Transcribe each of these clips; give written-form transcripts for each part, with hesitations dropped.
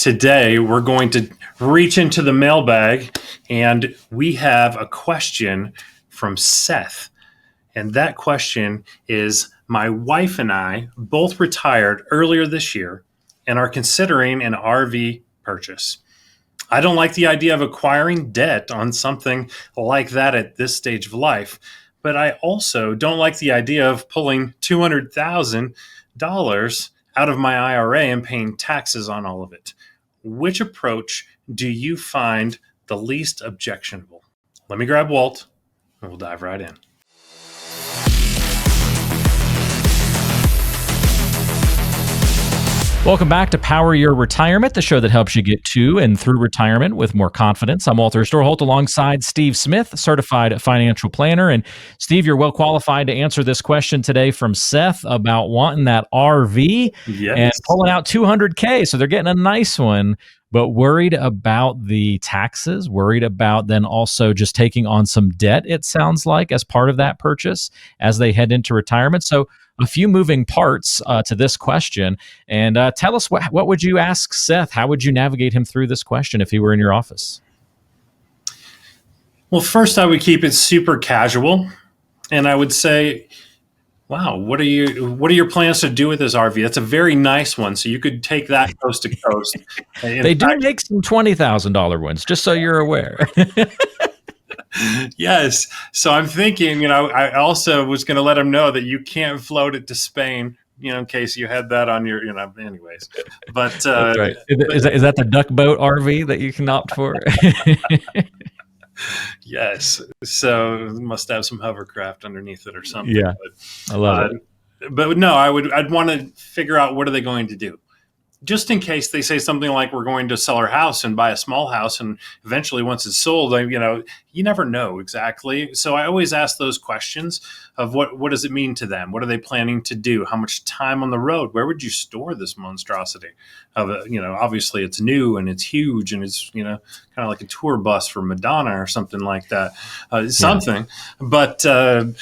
Today, we're going to reach into the mailbag, and we have a question from Seth. And that question is, my wife and I both retired earlier this year and are considering an RV purchase. I don't like the idea of acquiring debt on something like that at this stage of life, but I also don't like the idea of pulling $200,000 out of my IRA and paying taxes on all of it. Which approach do you find the least objectionable? Let me grab Walt and we'll dive right in. Welcome back to Power Your Retirement, the show that helps you get to and through retirement with more confidence. I'm Walter Storholt alongside Steve Smith, certified financial planner. And Steve, you're well qualified to answer this question today from Seth about wanting that RV and pulling out $200K. So they're getting a nice one, but worried about the taxes, worried about then also just taking on some debt, it sounds like, as part of that purchase as they head into retirement. So a few moving parts to this question. And tell us, what would you ask Seth? How would you navigate him through this question if he were in your office? Well, first, I would keep it super casual. And I would say, wow, what are your plans to do with this RV? That's a very nice one. So you could take that coast to coast. They do make some $20,000 ones, just so you're aware. Yes. So I'm thinking, I also was going to let him know that you can't float it to Spain, in case you had that on your, anyways. But that's right. Is that the duck boat RV that you can opt for? Yes. So it must have some hovercraft underneath it or something. Yeah. I love it. But no, I'd want to figure out, what are they going to do? Just in case they say something like, we're going to sell our house and buy a small house, and eventually once it's sold, you never know exactly. So I always ask those questions of what does it mean to them? What are they planning to do? How much time on the road? Where would you store this monstrosity? Obviously it's new and it's huge and it's, kind of like a tour bus for Madonna or something like that. But so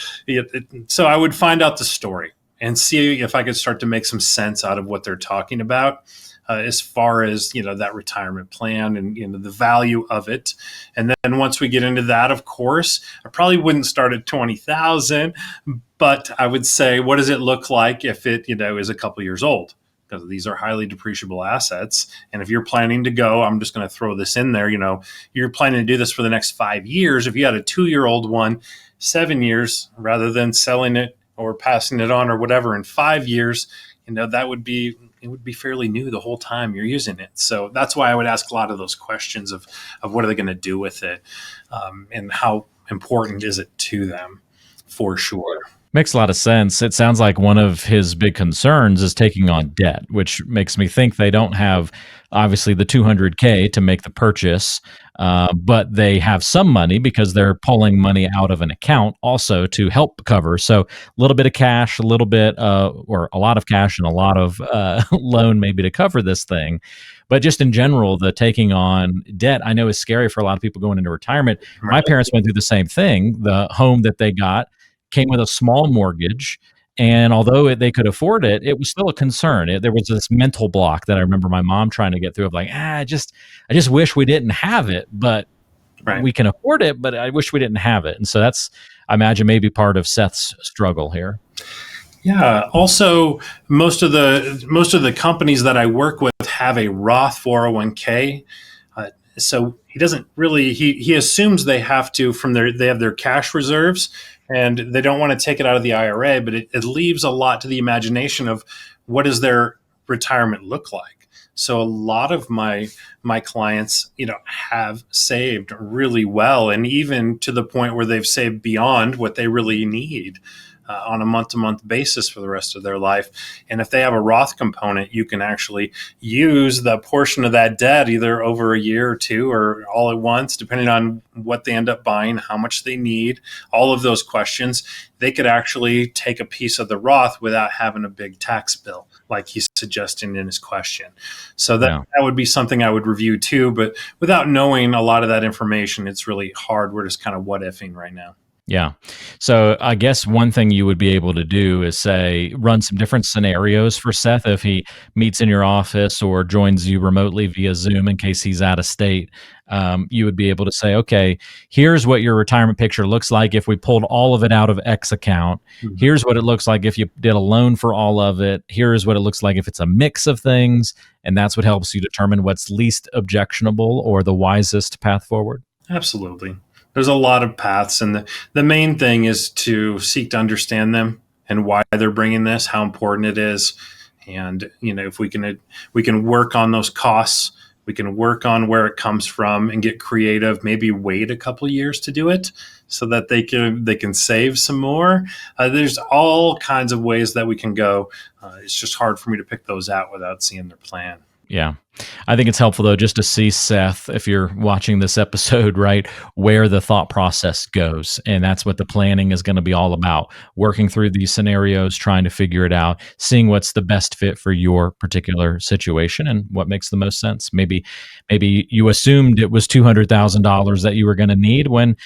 I would find out the story and see if I could start to make some sense out of what they're talking about as far as, that retirement plan and, the value of it. And then once we get into that, of course, I probably wouldn't start at 20,000, but I would say, what does it look like if it, is a couple years old? Because these are highly depreciable assets. And if you're planning to go, I'm just going to throw this in there, you're planning to do this for the next 5 years. If you had a 2-year-old one, 7 years, rather than selling it or passing it on or whatever in 5 years, it would be fairly new the whole time you're using it. So that's why I would ask a lot of those questions of what are they going to do with it, and how important is it to them, for sure. Makes a lot of sense. It sounds like one of his big concerns is taking on debt, which makes me think they don't have, obviously, the $200K to make the purchase, but they have some money because they're pulling money out of an account also to help cover. So a little bit of cash, a little bit, or a lot of cash and a lot of loan maybe to cover this thing. But just in general, the taking on debt, I know is scary for a lot of people going into retirement. Right. My parents went through the same thing. The home that they got came with a small mortgage, and although they could afford it, it was still a concern. There was this mental block that I remember my mom trying to get through of like, I just wish we didn't have it, but right. We can afford it, but I wish we didn't have it. And so that's, I imagine, maybe part of Seth's struggle here. Yeah. Also, most of the companies that I work with have a Roth 401k. So he doesn't really, he assumes they have to, they have their cash reserves, and they don't want to take it out of the IRA, but it leaves a lot to the imagination of what does their retirement look like. So a lot of my clients, have saved really well, and even to the point where they've saved beyond what they really need on a month-to-month basis for the rest of their life. And if they have a Roth component, you can actually use the portion of that debt either over a year or two or all at once, depending on what they end up buying, how much they need, all of those questions. They could actually take a piece of the Roth without having a big tax bill, like he's suggesting in his question. So that would be something I would review too. But without knowing a lot of that information, it's really hard. We're just kind of what-ifing right now. Yeah. So I guess one thing you would be able to do is say, run some different scenarios for Seth if he meets in your office or joins you remotely via Zoom in case he's out of state. You would be able to say, okay, here's what your retirement picture looks like if we pulled all of it out of X account. Mhm. Here's what it looks like if you did a loan for all of it. Here's what it looks like if it's a mix of things. And that's what helps you determine what's least objectionable or the wisest path forward. Absolutely. There's a lot of paths, and the main thing is to seek to understand them and why they're bringing this, how important it is. And, if we can work on those costs, we can work on where it comes from and get creative, maybe wait a couple of years to do it so that they can save some more. There's all kinds of ways that we can go. It's just hard for me to pick those out without seeing their plan. Yeah. I think it's helpful, though, just to see, Seth, if you're watching this episode, right, where the thought process goes. And that's what the planning is going to be all about. Working through these scenarios, trying to figure it out, seeing what's the best fit for your particular situation and what makes the most sense. Maybe you assumed it was $200,000 that you were going to need when,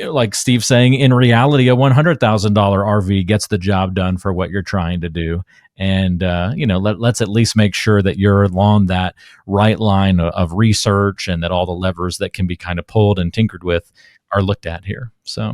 like Steve's saying, in reality, a $100,000 RV gets the job done for what you're trying to do. And, let's at least make sure that you're along that right line of research and that all the levers that can be kind of pulled and tinkered with are looked at here. So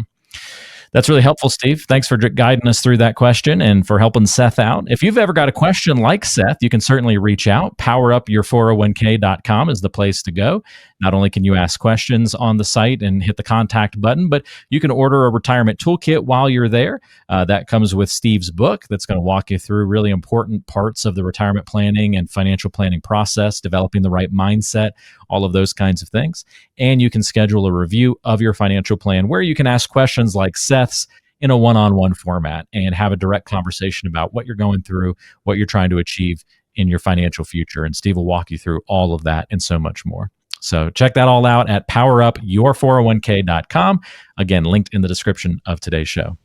that's really helpful, Steve. Thanks for guiding us through that question and for helping Seth out. If you've ever got a question like Seth, you can certainly reach out. Powerupyour401k.com is the place to go. Not only can you ask questions on the site and hit the contact button, but you can order a retirement toolkit while you're there. That comes with Steve's book that's going to walk you through really important parts of the retirement planning and financial planning process, developing the right mindset, all of those kinds of things. And you can schedule a review of your financial plan where you can ask questions like Seth's in a one-on-one format and have a direct conversation about what you're going through, what you're trying to achieve in your financial future. And Steve will walk you through all of that and so much more. So check that all out at powerupyour401k.com. Again, linked in the description of today's show.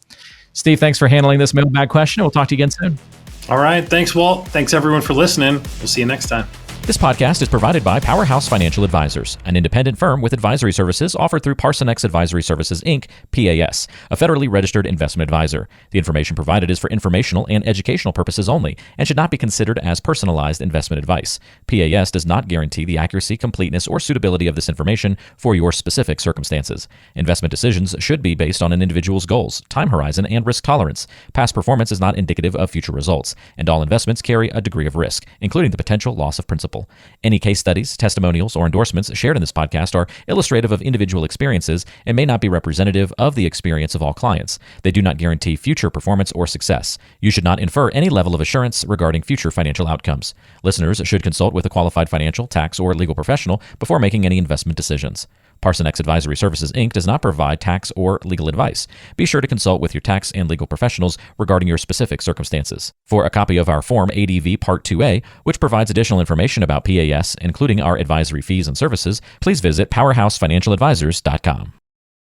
Steve, thanks for handling this mailbag question. We'll talk to you again soon. All right. Thanks, Walt. Thanks, everyone, for listening. We'll see you next time. This podcast is provided by Powerhouse Financial Advisors, an independent firm with advisory services offered through Parsonex Advisory Services, Inc., PAS, a federally registered investment advisor. The information provided is for informational and educational purposes only and should not be considered as personalized investment advice. PAS does not guarantee the accuracy, completeness, or suitability of this information for your specific circumstances. Investment decisions should be based on an individual's goals, time horizon, and risk tolerance. Past performance is not indicative of future results, and all investments carry a degree of risk, including the potential loss of principal. Any case studies, testimonials, or endorsements shared in this podcast are illustrative of individual experiences and may not be representative of the experience of all clients. They do not guarantee future performance or success. You should not infer any level of assurance regarding future financial outcomes. Listeners should consult with a qualified financial, tax, or legal professional before making any investment decisions. Parsonex Advisory Services, Inc. does not provide tax or legal advice. Be sure to consult with your tax and legal professionals regarding your specific circumstances. For a copy of our Form ADV Part 2A, which provides additional information about PAS, including our advisory fees and services, please visit powerhousefinancialadvisors.com.